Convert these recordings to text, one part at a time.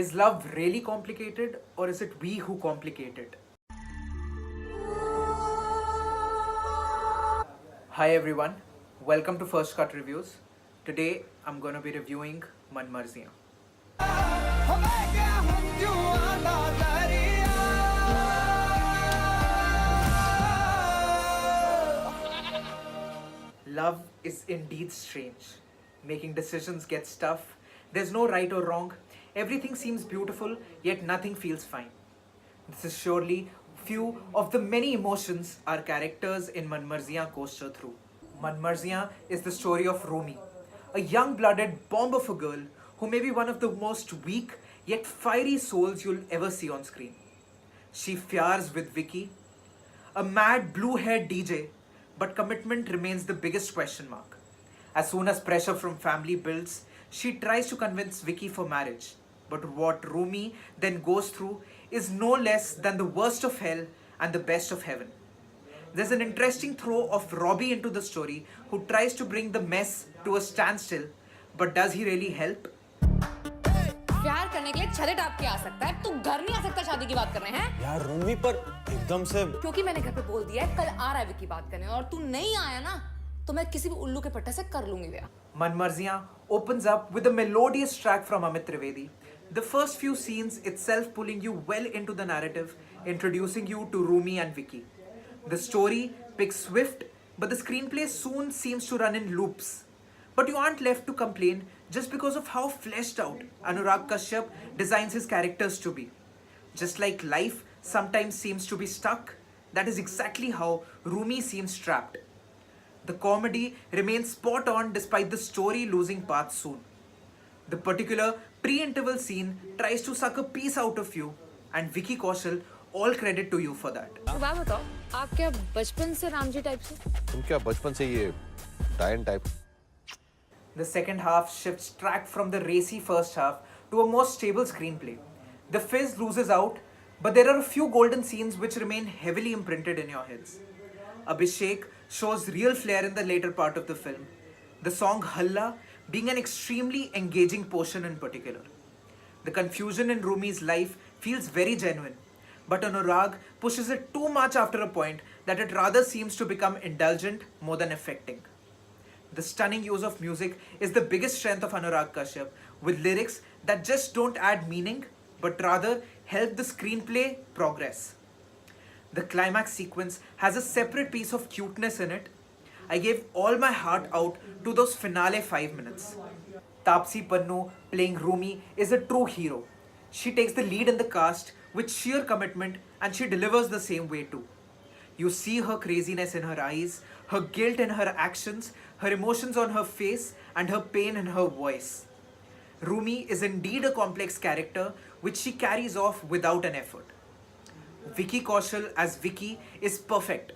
Is love really complicated, or is it we who complicate it? Hi everyone, welcome to First Cut Reviews. Today I'm gonna be reviewing Manmarziyaan. Love is indeed strange. Making decisions gets tough. There's no right or wrong. Everything seems beautiful, yet nothing feels fine. This is surely few of the many emotions our characters in Manmarziyaan coaster through. Manmarziyaan is the story of Rumi, a young-blooded bomb of a girl who may be one of the most weak yet fiery souls you'll ever see on screen. She fires with Vicky, a mad blue-haired DJ, but commitment remains the biggest question mark. As soon as pressure from family builds, she tries to convince Vicky for marriage. But what Rumi then goes through is no less than the worst of hell and the best of heaven. There's an interesting throw of Robbie into the story, who tries to bring the mess to a standstill, but does he really help? प्यार करने के लिए छदे top के आ सकता है, तू घर नहीं आ सकता शादी की बात कर रहे हैं? यार रूमी पर एकदम से क्योंकि मैंने घर पे बोल दिया है कल आ रहा है विक्की बात करने, और तू नहीं आया ना तो मैं किसी भी उल्लू के पट्टे से कर लूंगी ब्याह. Manmarziyaan opens up with a melodious track from Amit Trivedi. The first few scenes itself pulling you well into the narrative, introducing you to Rumi and Vicky. The story picks swift, but the screenplay soon seems to run in loops. But you aren't left to complain just because of how fleshed out Anurag Kashyap designs his characters to be. Just like life sometimes seems to be stuck, that is exactly how Rumi seems trapped. The comedy remains spot on despite the story losing path soon. The particular pre-interval scene tries to suck a piece out of you, and Vicky Kaushal, all credit to you for that. बात बताओ, आप क्या बचपन से Ram ji type से? तुम क्या बचपन से ये डायन type? The second half shifts track from the racy first half to a more stable screenplay. The fizz loses out, but there are a few golden scenes which remain heavily imprinted in your heads. Abhishek shows real flair in the later part of the film, the song Halla being an extremely engaging portion in particular. The confusion in Rumi's life feels very genuine, but Anurag pushes it too much after a point that it rather seems to become indulgent more than affecting. The stunning use of music is the biggest strength of Anurag Kashyap, with lyrics that just don't add meaning, but rather help the screenplay progress. The climax sequence has a separate piece of cuteness in it. I gave all my heart out to those finale 5 minutes. Tapsee Pannu playing Rumi is a true hero. She takes the lead in the cast with sheer commitment, and she delivers the same way too. You see her craziness in her eyes, her guilt in her actions, her emotions on her face, and her pain in her voice. Rumi is indeed a complex character which she carries off without an effort. Vicky Kaushal as Vicky is perfect.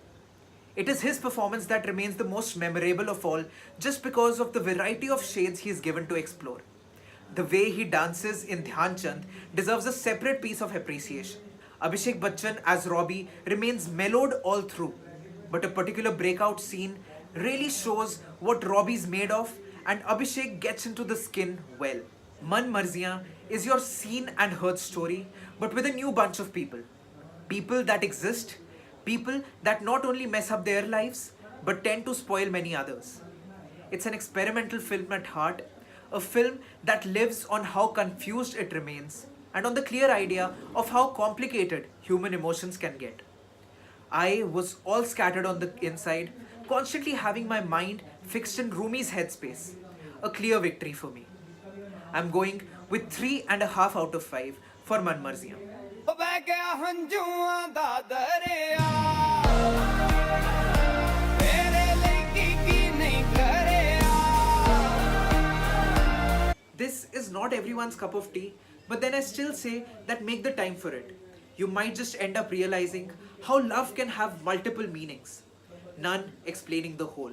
It is his performance that remains the most memorable of all, just because of the variety of shades he is given to explore. The way he dances in Dhyan Chand deserves a separate piece of appreciation. Abhishek Bachchan as Robbie remains mellowed all through, but a particular breakout scene really shows what Robbie's made of, and Abhishek gets into the skin well. Manmarziyaan is your seen and heard story, but with a new bunch of people. People that exist, people that not only mess up their lives, but tend to spoil many others. It's an experimental film at heart, a film that lives on how confused it remains, and on the clear idea of how complicated human emotions can get. I was all scattered on the inside, constantly having my mind fixed in Rumi's headspace. A clear victory for me. I'm going with 3.5 out of 5 for Manmarziyaan. This is not everyone's cup of tea, but then I still say that make the time for it. You might just end up realizing how love can have multiple meanings, none explaining the whole.